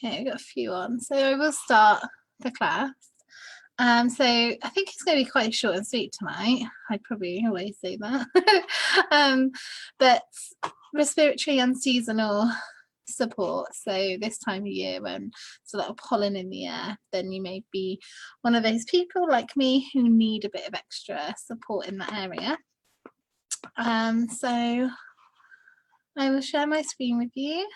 Okay, I've got a few on. So I will start the class. So I think it's going to be quite short and sweet tonight. I probably always say that. But respiratory and seasonal support. So this time of year when there's a lot of pollen in the air, then you may be one of those people like me who need a bit of extra support in that area. So I will share my screen with you.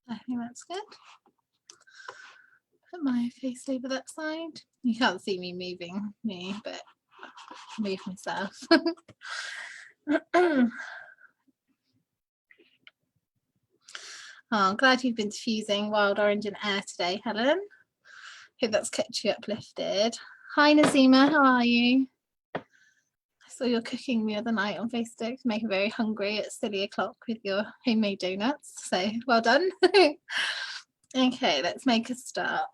I think that's good. Put my face over that side. You can't see me moving me, but I'll move myself. Oh, glad you've been diffusing wild orange and air today, Helen. Hope that's kept you uplifted. Hi Nazima, how are you? I saw your cooking the other night on Facebook, make me very hungry at silly o'clock with your homemade donuts, so well done. Okay, let's make a start.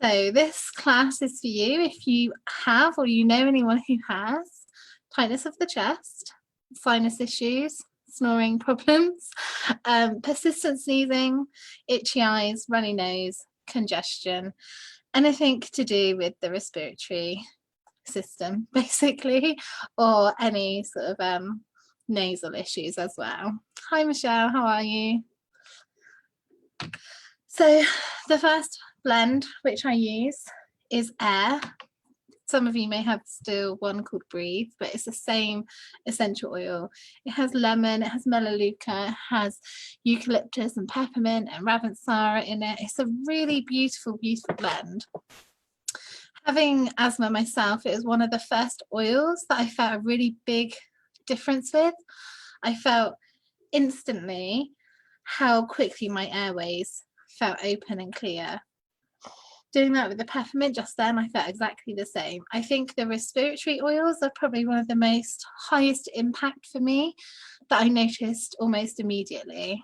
So this class is for you if you have or you know anyone who has tightness of the chest, sinus issues, snoring problems, persistent sneezing, itchy eyes, runny nose, congestion, anything to do with the respiratory system basically, or any sort of nasal issues as well. Hi Michelle, how are you? So the first blend which I use is air. Some of you may have still one called Breathe, but it's the same essential oil. It has lemon, it has melaleuca, it has eucalyptus and peppermint and ravensara in it. It's a really beautiful, beautiful blend. Having asthma myself, it was one of the first oils that I felt a really big difference with. I felt instantly how quickly my airways felt open and clear. Doing that with the peppermint just then, I felt exactly the same. I think the respiratory oils are probably one of the most highest impact for me that I noticed almost immediately.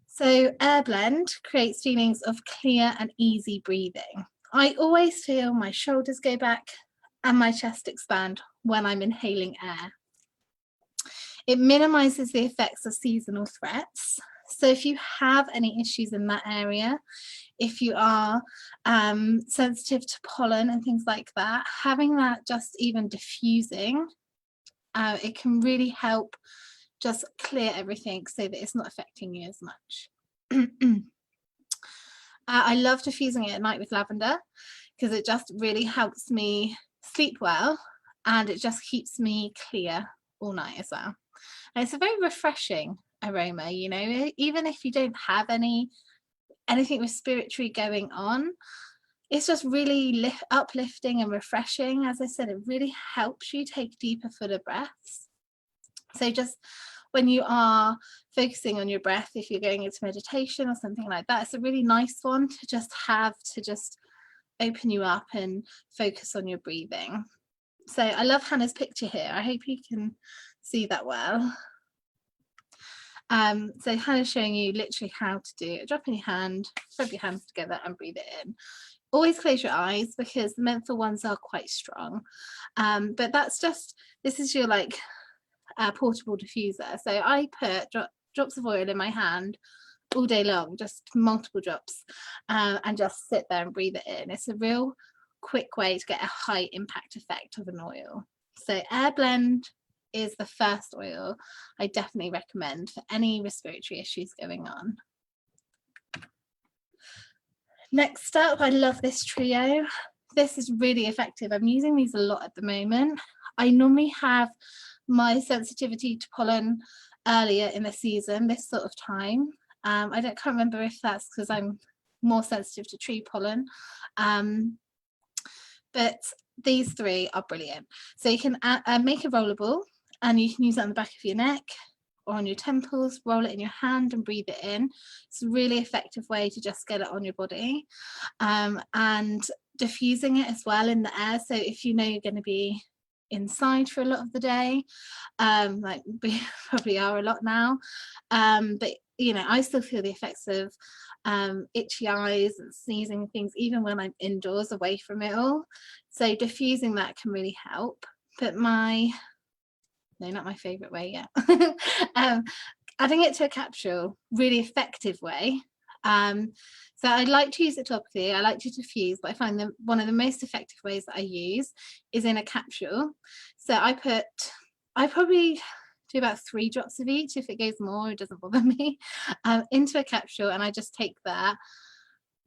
So Air Blend creates feelings of clear and easy breathing. I always feel my shoulders go back and my chest expand when I'm inhaling air. It minimizes the effects of seasonal threats. So if you have any issues in that area, if you are sensitive to pollen and things like that, having that just even diffusing, it can really help just clear everything so that it's not affecting you as much. I love diffusing it at night with lavender because it just really helps me sleep well and it just keeps me clear all night as well. And it's a very refreshing aroma, you know, even if you don't have anything respiratory going on, it's just really uplifting and refreshing. As I said, it really helps you take deeper, fuller breaths. So just when you are focusing on your breath, if you're going into meditation or something like that, it's a really nice one to just have to just open you up and focus on your breathing. So I love Hannah's picture here. I hope you can see that well. So Hannah's showing you literally how to do it. Drop in your hand, rub your hands together and breathe it in. Always close your eyes because the menthol ones are quite strong. But that's just, this is your like portable diffuser. So I put drops of oil in my hand all day long, just multiple drops, and just sit there and breathe it in. It's a real quick way to get a high impact effect of an oil. So Air Blend is the first oil I definitely recommend for any respiratory issues going on. Next up, I love this trio. This is really effective. I'm using these a lot at the moment. I normally have my sensitivity to pollen earlier in the season, this sort of time. I can't remember if that's because I'm more sensitive to tree pollen. But these three are brilliant. So you can make a rollerball and you can use it on the back of your neck or on your temples, roll it in your hand and breathe it in. It's a really effective way to just get it on your body. And diffusing it as well in the air. So if you know you're going to be inside for a lot of the day, like we probably are a lot now, but you know, I still feel the effects of itchy eyes and sneezing things even when I'm indoors away from it all. So diffusing that can really help. But not my favorite way yet. Adding it to a capsule, really effective way. So I like to use it topically, I like to diffuse, but I find that one of the most effective ways that I use is in a capsule. So I probably do about 3 drops of each. If it goes more, it doesn't bother me, into a capsule, and I just take that.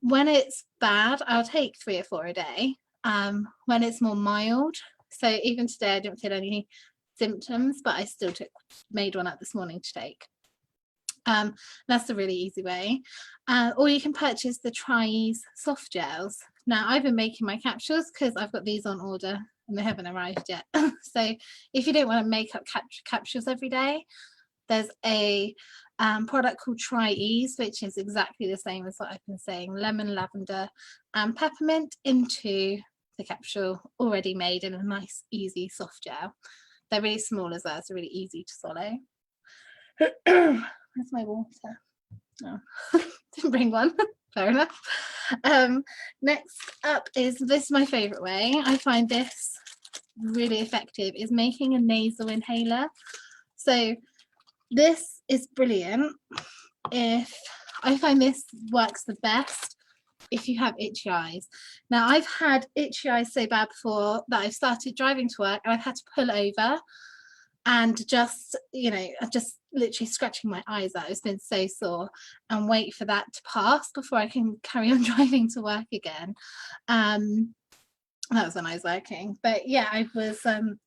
When it's bad, I'll take 3 or 4 a day. When it's more mild, so even today I didn't feel any symptoms, but I still made one up this morning to take. That's a really easy way. Or you can purchase the TriEase soft gels. Now I've been making my capsules because I've got these on order and they haven't arrived yet. So if you don't want to make up capsules every day, there's a product called TriEase, which is exactly the same as what I've been saying: lemon, lavender and peppermint into the capsule, already made in a nice easy soft gel. They're really small as well, so really easy to swallow. Where's my water? Oh, didn't bring one. Fair enough. Next up is this, my favorite way. I find this really effective, is making a nasal inhaler. So this is brilliant. I find this works the best if you have itchy eyes. Now I've had itchy eyes so bad before that I've started driving to work and I've had to pull over and just, you know, just literally scratching my eyes out. It's been so sore, and wait for that to pass before I can carry on driving to work again. That was when I was working. But yeah, I was in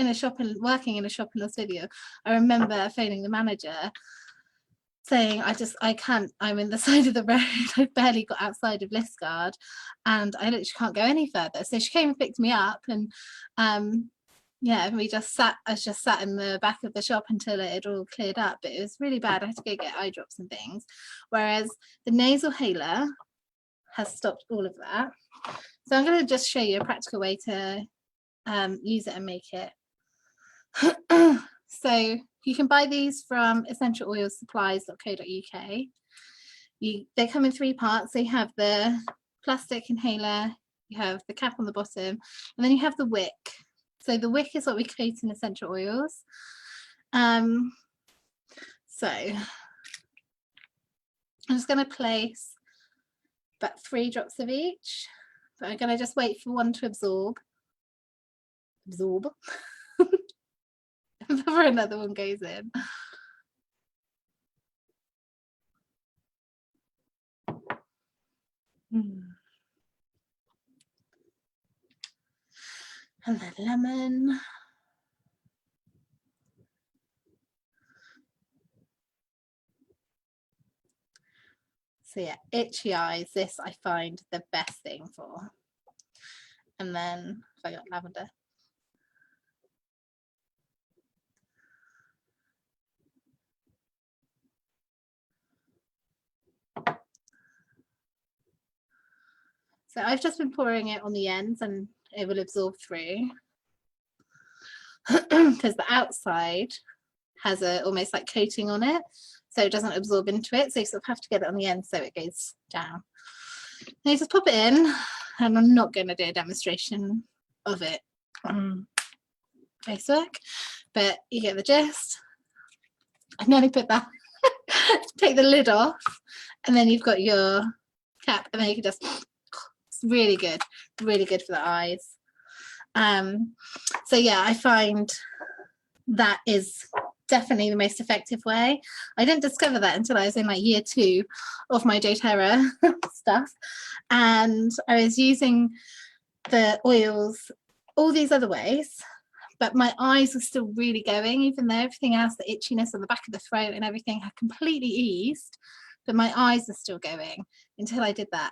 a shop and working in a shop in Australia. I remember phoning the manager saying, I can't, I'm in the side of the road, I've barely got outside of Liskeard and I literally can't go any further. So she came and picked me up, and yeah, I just sat in the back of the shop until it had all cleared up. But it was really bad. I had to go get eye drops and things. Whereas the nasal inhaler has stopped all of that. So I'm going to just show you a practical way to use it and make it. So you can buy these from essentialoilsupplies.co.uk. They come in 3 parts. So you have the plastic inhaler, you have the cap on the bottom, and then you have the wick. So the wick is what we coat in essential oils. So I'm just going to place about 3 drops of each. But I'm going to just wait for one to absorb. Before another one goes in. And then lemon. So yeah, itchy eyes, this I find the best thing for. And then I got lavender. So I've just been pouring it on the ends and it will absorb through. Because the outside has a almost like coating on it, so it doesn't absorb into it, so you sort of have to get it on the end so it goes down. Now you just pop it in, and I'm not going to do a demonstration of it on Facebook, but you get the gist. I nearly put that take the lid off, and then you've got your cap, and then you can just, it's really good for the eyes. So yeah, I find that is definitely the most effective way. I didn't discover that until I was in like year 2 of my doTERRA stuff, and I was using the oils all these other ways, but my eyes were still really going, even though everything else, the itchiness on the back of the throat and everything, had completely eased, but my eyes are still going until I did that.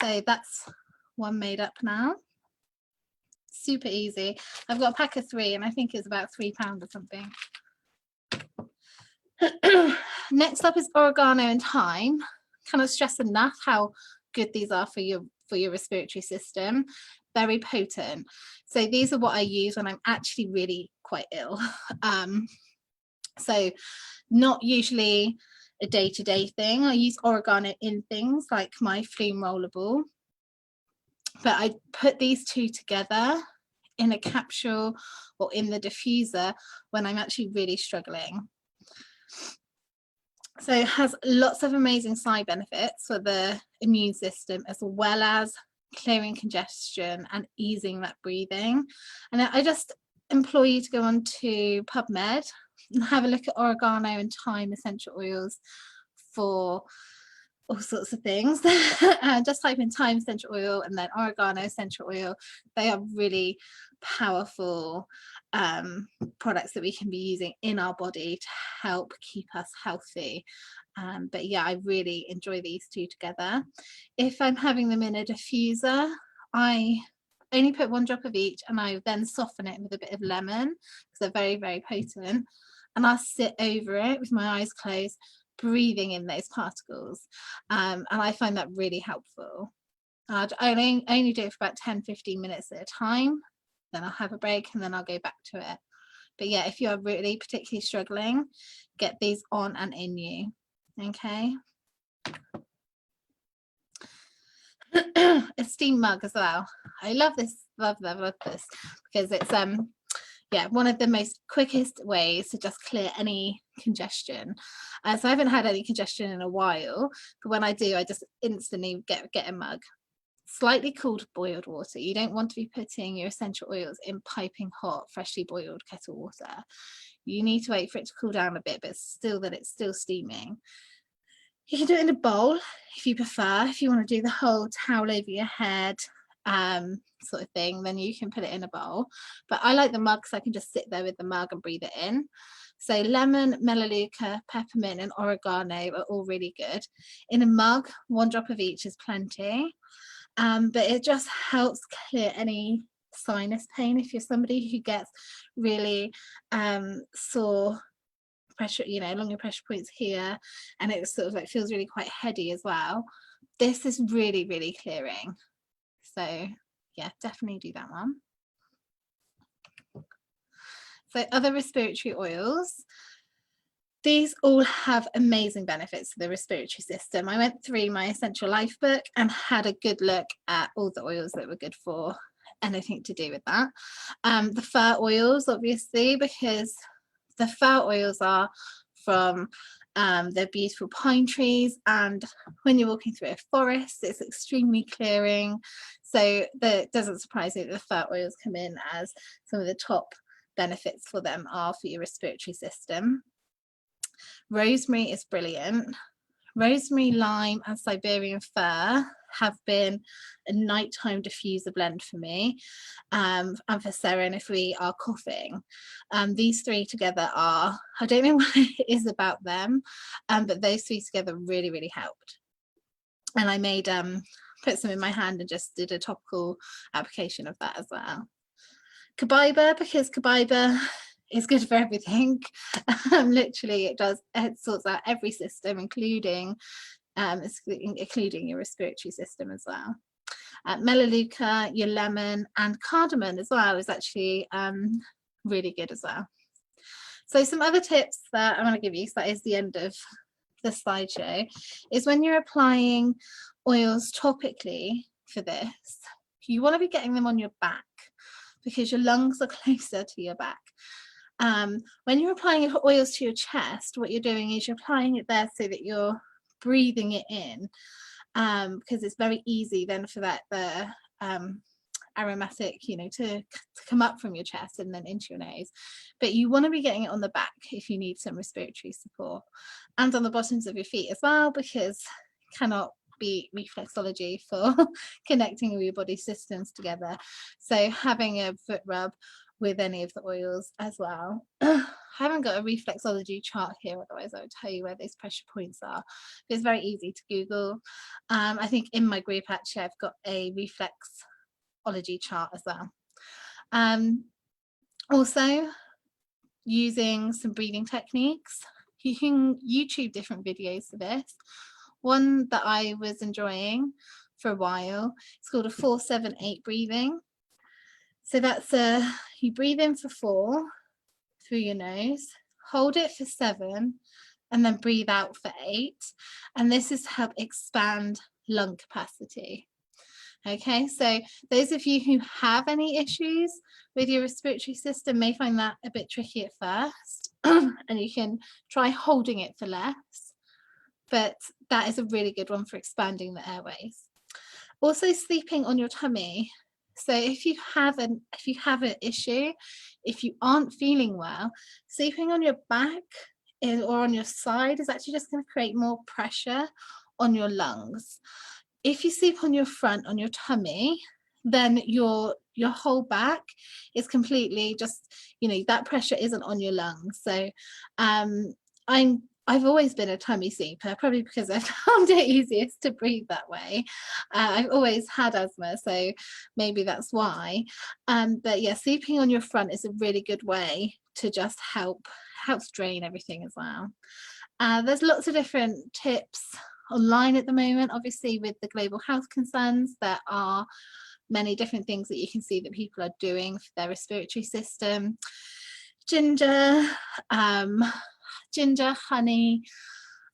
So that's one made up now. Super easy. I've got a pack of 3 and I think it's about £3 or something. Next up is oregano and thyme. Cannot stress enough how good these are for your for your respiratory system, very potent. So these are what I use when I'm actually really quite ill. So not usually a day-to-day thing. I use oregano in things like my flume rollerball, but I put these two together in a capsule or in the diffuser when I'm actually really struggling. So it has lots of amazing side benefits for the immune system, as well as clearing congestion and easing that breathing. And I just implore you to go on to PubMed and have a look at oregano and thyme essential oils for all sorts of things. Just type in thyme essential oil and then oregano essential oil. They are really powerful products that we can be using in our body to help keep us healthy. But yeah, I really enjoy these two together. If I'm having them in a diffuser, I only put 1 drop of each, and I then soften it with a bit of lemon because they're very, very potent. And I'll sit over it with my eyes closed, breathing in those particles. And I find that really helpful. I only do it for about 10-15 minutes at a time. Then I'll have a break and then I'll go back to it. But yeah, if you are really particularly struggling, get these on and in you. Okay. A steam mug as well. I love this, love this, because it's yeah, one of the most quickest ways to just clear any congestion. So I haven't had any congestion in a while, but when I do, I just instantly get a mug. Slightly cooled boiled water. You don't want to be putting your essential oils in piping hot, freshly boiled kettle water. You need to wait for it to cool down a bit, but still that it's still steaming. You can do it in a bowl if you prefer. If you want to do the whole towel over your head sort of thing, then you can put it in a bowl. But I like the mug because I can just sit there with the mug and breathe it in. So lemon, melaleuca, peppermint and oregano are all really good. In a mug, 1 drop of each is plenty. But it just helps clear any sinus pain. If you're somebody who gets really sore pressure, you know, along your pressure points here, and it sort of like feels really quite heady as well, this is really, really clearing. So yeah, definitely do that one. So other respiratory oils, these all have amazing benefits to the respiratory system. I went through my Essential Life book and had a good look at all the oils that were good for anything to do with that. The fir oils, obviously, because the fir oils are from the beautiful pine trees, and when you're walking through a forest, it's extremely clearing. So it doesn't surprise me that the fir oils come in as some of the top benefits for them are for your respiratory system. Rosemary is brilliant. Rosemary, lime and Siberian fir have been a nighttime diffuser blend for me, and for Sarah, and if we are coughing. These three together are, I don't know what it is about them, but those three together really, really helped. And I made, put some in my hand and just did a topical application of that as well. Carbaiba, because Carbaiba is good for everything. Literally, it sorts out every system, including your respiratory system as well. Melaleuca, your lemon and cardamom as well is actually really good as well. So some other tips that I want to give you, so that is the end of the slideshow, is when you're applying oils topically for this, you want to be getting them on your back because your lungs are closer to your back. When you're applying oils to your chest, what you're doing is you're applying it there so that you're breathing it in, because it's very easy then for the aromatic, you know, to come up from your chest and then into your nose. But you want to be getting it on the back if you need some respiratory support, and on the bottoms of your feet as well, because it cannot be reflexology for connecting all your body systems together. So having a foot rub with any of the oils as well. I haven't got a reflexology chart here, otherwise I would tell you where those pressure points are. But it's very easy to Google. I think in my group actually I've got a reflexology chart as well. Also using some breathing techniques. You can YouTube different videos for this. One that I was enjoying for a while. It's called a 4-7-8 breathing. So that's you breathe in for 4 through your nose, hold it for 7, and then breathe out for 8. And this is to help expand lung capacity. Okay, so those of you who have any issues with your respiratory system may find that a bit tricky at first, and you can try holding it for less, but that is a really good one for expanding the airways. Also, sleeping on your tummy. So if you have an issue, if you aren't feeling well, sleeping on your back or on your side is actually just going to create more pressure on your lungs. If you sleep on your front, on your tummy, then your whole back is completely just, you know, that pressure isn't on your lungs. So I've always been a tummy sleeper, probably because I found it easiest to breathe that way. I've always had asthma, so maybe that's why. But yeah, sleeping on your front is a really good way to just helps drain everything as well. There's lots of different tips online at the moment. Obviously, with the global health concerns, there are many different things that you can see that people are doing for their respiratory system. Ginger, honey,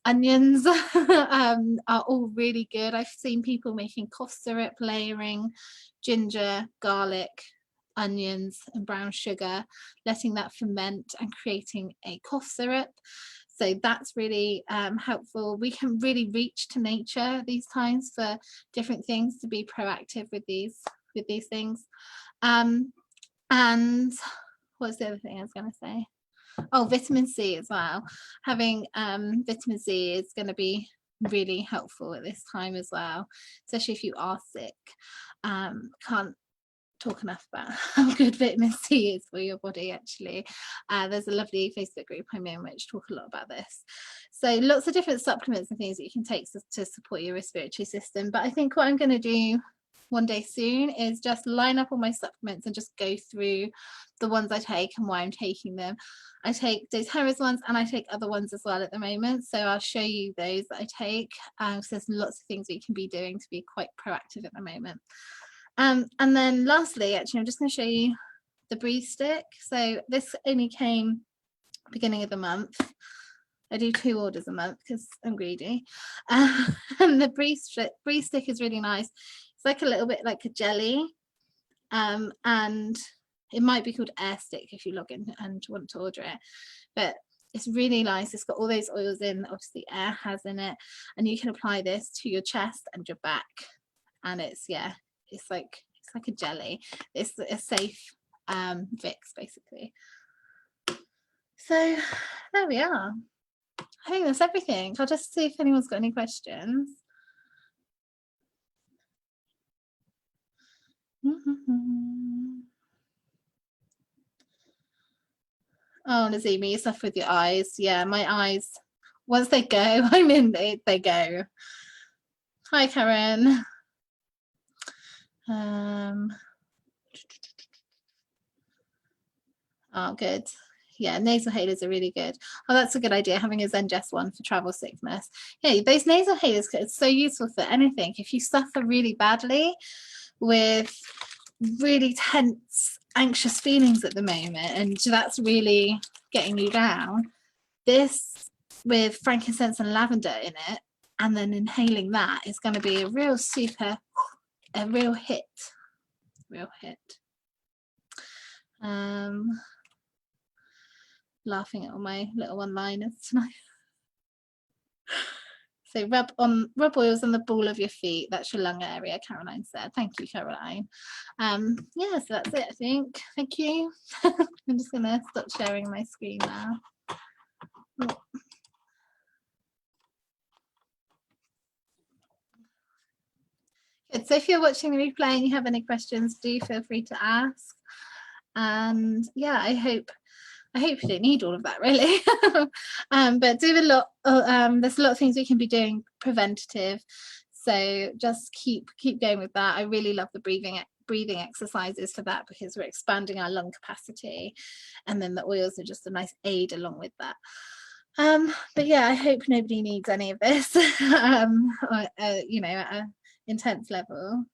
onions are all really good. I've seen people making cough syrup, layering ginger, garlic, onions and brown sugar, letting that ferment and creating a cough syrup. So that's really helpful. We can really reach to nature these times for different things, to be proactive with these things. And what's the other thing I was going to say? Oh, vitamin C as well. Having vitamin C is going to be really helpful at this time as well, especially if you are sick. Can't talk enough about how good vitamin C is for your body, actually. There's a lovely Facebook group I'm in which talk a lot about this. So lots of different supplements and things that you can take to support your respiratory system. But I think what I'm going to do one day soon is just line up all my supplements and just go through the ones I take and why I'm taking them. I take doTERRA's ones and I take other ones as well at the moment, so I'll show you those that I take. So there's lots of things that you can be doing to be quite proactive at the moment. And then lastly, actually, I'm just going to show you the breathe stick. So this only came beginning of the month. I do 2 orders a month because I'm greedy. And the breathe stick is really nice. It's like a little bit like a jelly, and it might be called air stick if you log in and want to order it, but it's really nice. It's got all those oils in, obviously air has in it, and you can apply this to your chest and your back, and it's like a jelly. It's a safe Vicks basically. So there we are. I think that's everything. I'll just see if anyone's got any questions. Oh, Nazimi, you suffer with your eyes. Yeah, my eyes, once they go, I'm in it, they go. Hi, Karen. Oh, good. Yeah, nasal halos are really good. Oh, that's a good idea, having a Zengest one for travel sickness. Yeah, those nasal halos are so useful for anything. If you suffer really badly with really tense, anxious feelings at the moment, and that's really getting you down, this with frankincense and lavender in it, and then inhaling that is going to be a real hit. Laughing at all my little one-liners tonight. So rub oils on the ball of your feet. That's your lung area, Caroline said. Thank you, Caroline. Yeah, so that's it, I think. Thank you. I'm just gonna stop sharing my screen now. Oh. Good. So if you're watching the replay and you have any questions, do feel free to ask. And yeah, I hope you don't need all of that, really. But do a lot. There's a lot of things we can be doing preventative. So just keep going with that. I really love the breathing exercises for that, because we're expanding our lung capacity, and then the oils are just a nice aid along with that. But yeah, I hope nobody needs any of this. You know, intense level.